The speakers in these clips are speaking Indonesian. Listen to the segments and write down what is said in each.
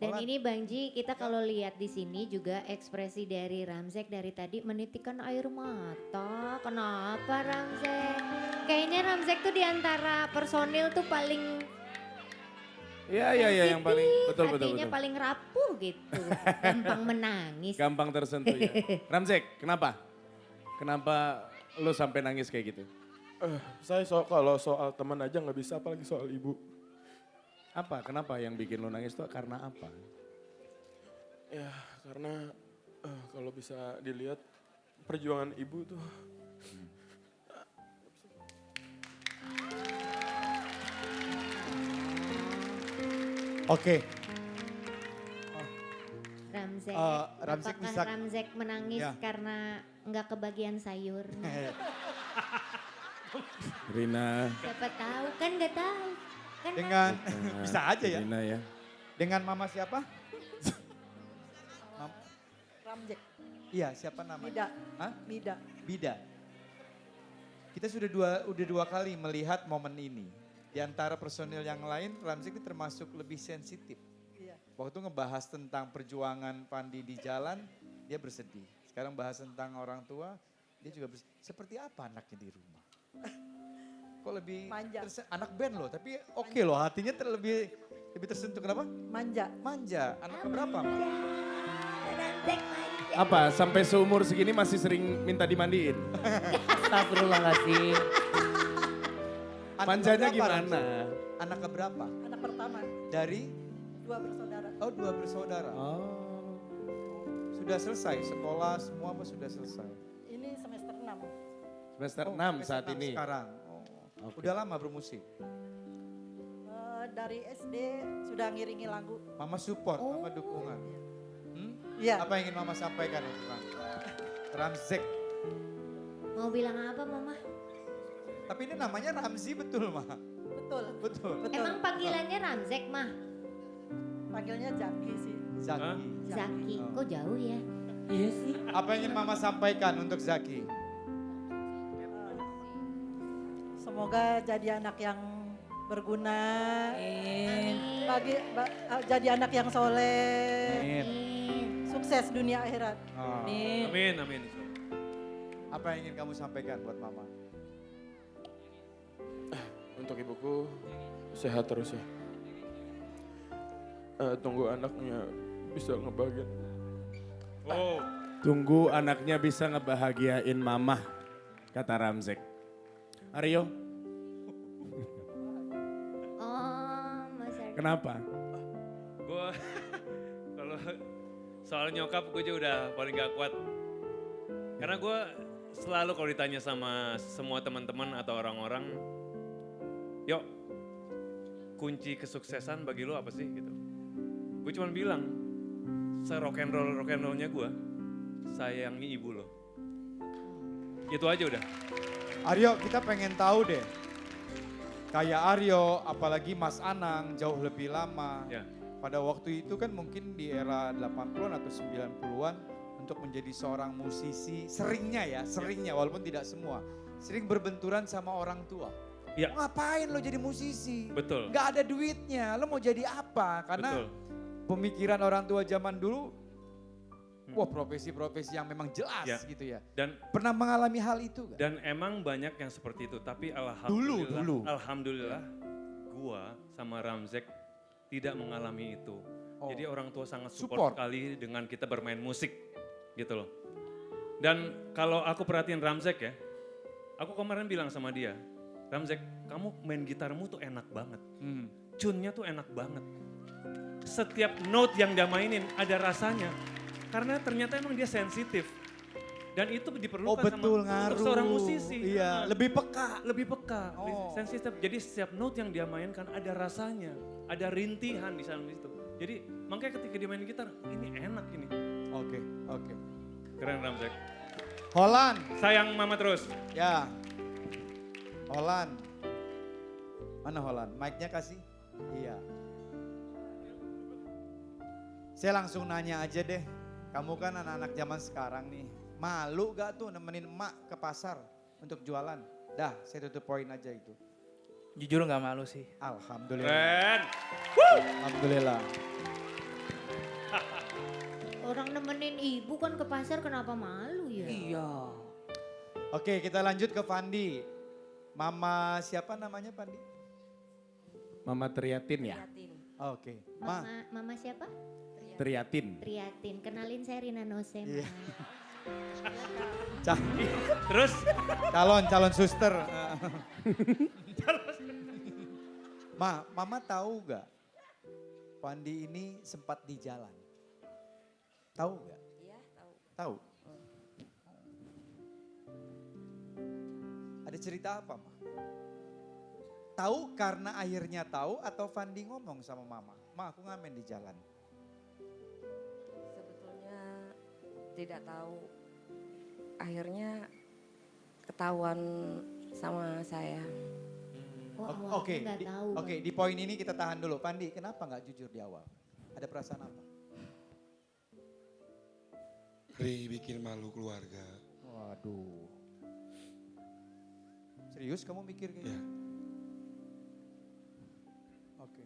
Dan ini Bang Ji, kita kalau lihat di sini juga ekspresi dari Ramzek dari tadi menitikan air mata. Kenapa Ramzek? Kayaknya Ramzek tuh di antara personil tuh paling Iya yang paling betul. hatinya paling rapuh gitu. Gampang menangis. Gampang tersentuh ya. Ramzek, kenapa? Kenapa lo sampai nangis kayak gitu? Saya kalau soal teman aja nggak bisa, apalagi soal ibu. Apa? Kenapa yang bikin lo nangis tuh karena apa? Ya karena kalau bisa dilihat perjuangan ibu tuh. Oke, Ramzek, Ramzek apakah bisa- Ramzek menangis Ya. karena nggak kebagian sayur? Rina. Siapa tahu kan nggak tahu. Kan dengan bisa aja ya. Rina ya. Dengan mama siapa? Ramjek, Iya, siapa namanya? Mida, Hah? Mida. Bida. Kita sudah dua kali melihat momen ini. Di antara personil yang lain, Ramzik itu termasuk lebih sensitif. Iya. Waktu ngebahas tentang perjuangan Pandi di jalan, dia bersedih. Sekarang bahas tentang orang tua, dia juga bersedih. Seperti apa anaknya di rumah? Kok lebih Manja. anak band loh, tapi oke loh, hatinya lebih tersentuh. Kenapa? Manja. Manja. Anaknya berapa? Mak? Ramzek manja. Apa? Sampai seumur segini masih sering minta dimandiin? Astagfirullahaladzim. Anak Manjanya keberapa, gimana? Ramzik? Anak keberapa? Anak pertama, Dari? 2 bersaudara. Oh, 2 bersaudara. Oh. Sudah selesai sekolah semua apa sudah selesai? Ini semester 6. Semester Oh, 6 sampai saat senang ini. Sekarang. Oh. Oke. Udah lama bermusik. Dari SD sudah ngiringi lagu. Mama support, mama dukungan. Hmm? Iya. Apa yang ingin mama sampaikan untuk Ramzek? Mau bilang apa mama? Tapi ini namanya Ramzi betul mah. Betul. Betul. Betul. Emang panggilannya Ramzek mah? Panggilnya Jaki sih. Zaki. Zaki, Oh. kok jauh ya? Iya sih. Apa yang ingin mama sampaikan untuk Zaki? Semoga jadi anak yang berguna. Amin. Jadi anak yang soleh. Amin. Amin. Sukses dunia akhirat. Oh. Amin. Amin. Apa yang ingin kamu sampaikan buat mama? Untuk ibuku sehat terus ya. Tunggu anaknya bisa ngebagian. Oh, Tunggu anaknya bisa ngebahagiain mamah, kata Ramzek. Aryo, Oh, Mas Ardi. kenapa? gue kalau soal nyokap gue juga udah paling gak kuat. Karena gue selalu kalau ditanya sama semua teman-teman atau orang-orang, yuk kunci kesuksesan bagi lo apa sih gitu. Gue cuma bilang, rock and rollnya gue, sayangi ibu lo. Itu aja udah. Aryo, kita pengen tahu deh. Kayak Aryo, apalagi Mas Anang jauh lebih lama. Ya. Pada waktu itu kan mungkin di era 80-an atau 90-an untuk menjadi seorang musisi, seringnya walaupun tidak semua. Sering berbenturan sama orang tua. Ya. Mau ngapain lo jadi musisi? Betul. Gak ada duitnya, lo mau jadi apa? Karena Betul. pemikiran orang tua zaman dulu, wah profesi-profesi yang memang jelas Ya. gitu ya. Dan Pernah mengalami hal itu gak? Dan emang banyak yang seperti itu, tapi alhamdulillah, Dulu. alhamdulillah gua sama Ramzek tidak mengalami itu. Oh. Jadi orang tua sangat Support. support sekali dengan kita bermain musik gitu loh. Dan kalau aku perhatiin Ramzek ya, aku kemarin bilang sama dia, Ramzek kamu main gitarmu tuh enak banget, tune-nya tuh enak banget. Setiap note yang dia mainin ada rasanya, karena ternyata emang dia sensitif. Dan itu Oh diperlukan betul sama ngaruh. untuk seorang musisi. Iya, Nah, lebih peka. lebih peka, Oh. sensitif. Jadi setiap note yang dia mainkan ada rasanya, ada rintihan di sana situ. Jadi makanya ketika dia main gitar, ini enak ini. Oke. Keren Ramzek. Holland, Sayang mama terus. ya. Holland. Mana Holland? Mic-nya kasih? Iya. Saya langsung nanya aja deh. Kamu kan anak-anak zaman sekarang nih. Malu gak tuh nemenin emak ke pasar untuk jualan? Dah, saya tutup poin aja itu. Jujur nggak malu sih. Alhamdulillah. Keren. Alhamdulillah. nemenin ibu kan ke pasar kenapa malu ya? Iya. Oke, kita lanjut ke Fandi. Mama siapa namanya Fandi? Mama Triatin ya? Oke. Ma, Mama siapa? Triatin. Triatin. Kenalin saya Rina Nose, Iya. Ma. Terus calon suster. Mama tahu gak? Fandi ini sempat di jalan. Tahu gak? Iya, tahu. Tahu. Ada cerita apa, Ma? Tahu karena akhirnya tahu atau Fandi ngomong sama Mama? Ma, aku ngamen di jalan. Sebetulnya tidak tahu. Akhirnya ketahuan sama saya. Oh, Oke, awalnya nggak tahu. Oke, di poin ini kita tahan dulu. Fandi, kenapa nggak jujur di awal? Ada perasaan apa? Bikin malu keluarga. Waduh. Serius kamu mikir kayak Ya. gitu? Oke.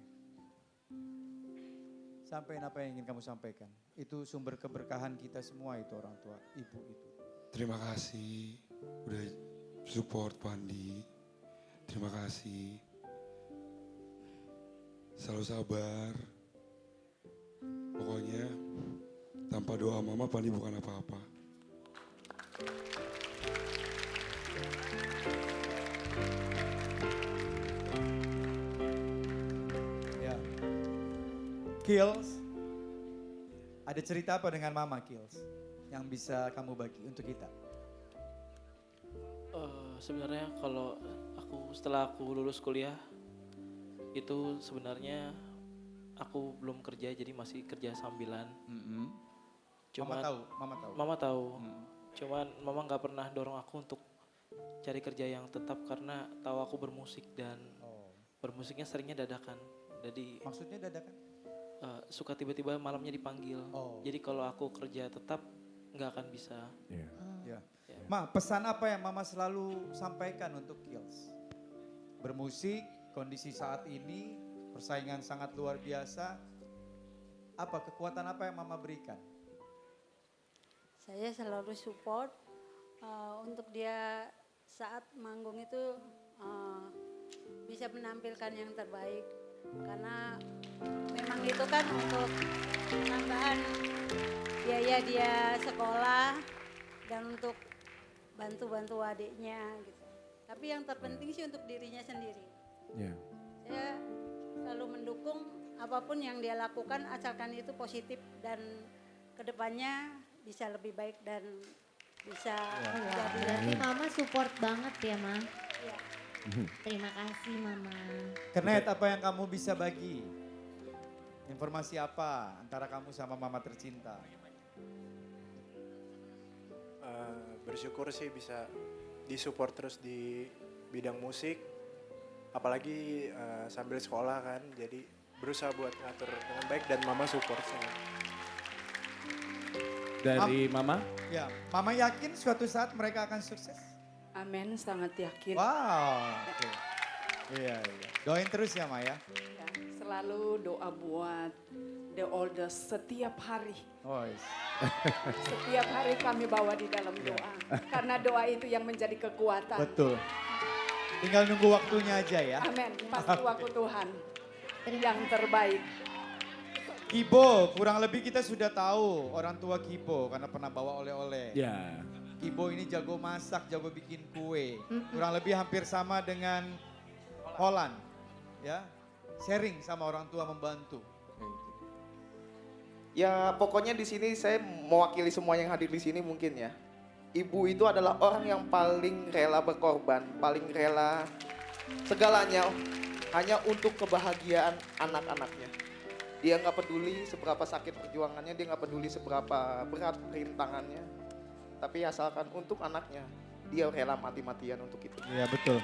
Sampaikan apa yang ingin kamu sampaikan. Itu sumber keberkahan kita semua itu orang tua, ibu itu. Terima kasih udah support Pandi. Terima kasih. Selalu sabar. Pokoknya tanpa doa mama Pandi bukan apa-apa. Ya. Kills. Ada cerita apa dengan Mama Kills? Yang bisa kamu bagi untuk kita? Sebenarnya kalau setelah aku lulus kuliah itu sebenarnya aku belum kerja jadi masih kerja sambilan. Mama tahu, Mama tahu. Mama tahu. Cuman Mama nggak pernah dorong aku untuk cari kerja yang tetap karena tahu aku bermusik dan bermusiknya seringnya dadakan. Jadi Maksudnya dadakan? suka tiba-tiba malamnya dipanggil. Jadi kalau aku kerja tetap nggak akan bisa. Ya. Ma, pesan apa yang Mama selalu sampaikan untuk Kills? Bermusik, kondisi saat ini, persaingan sangat luar biasa. Apa kekuatan apa yang Mama berikan? Saya selalu support untuk dia saat manggung itu bisa menampilkan yang terbaik. Karena memang itu kan untuk tambahan biaya dia sekolah dan untuk bantu-bantu adiknya gitu. Tapi yang terpenting sih untuk dirinya sendiri. Saya selalu mendukung apapun yang dia lakukan asalkan itu positif dan kedepannya bisa lebih baik dan bisa jadi. Berarti Mama support banget ya, Ma? Iya. Terima kasih, Mama. Kenet, apa yang kamu bisa bagi? Informasi apa antara kamu sama Mama tercinta? Bersyukur sih bisa disupport terus di bidang musik, apalagi sambil sekolah kan, jadi berusaha buat ngatur dengan baik dan Mama support saya. Dari Mama? Ya, Mama yakin suatu saat mereka akan sukses? Amin, sangat yakin. Wow. Oke. Iya. Doain terus ya, Ma ya. Ya, selalu doa buat The Oldest setiap hari. Setiap hari kami bawa di dalam doa. Karena doa itu yang menjadi kekuatan. Betul. Tinggal nunggu waktunya aja ya. Amin, pasti waktu Tuhan yang terbaik. Kibo, kurang lebih kita sudah tahu orang tua Kibo karena pernah bawa oleh-oleh. Ya. Kibo ini jago masak, jago bikin kue. Kurang lebih hampir sama dengan Holland. Ya, sharing sama orang tua membantu. Ya pokoknya di sini saya mewakili semua yang hadir di sini mungkin ya. Ibu itu adalah orang yang paling rela berkorban, paling rela segalanya hanya untuk kebahagiaan anak-anaknya. Dia nggak peduli seberapa sakit perjuangannya, dia nggak peduli seberapa berat rintangannya. Tapi asalkan untuk anaknya, dia rela mati-matian untuk itu. Iya betul.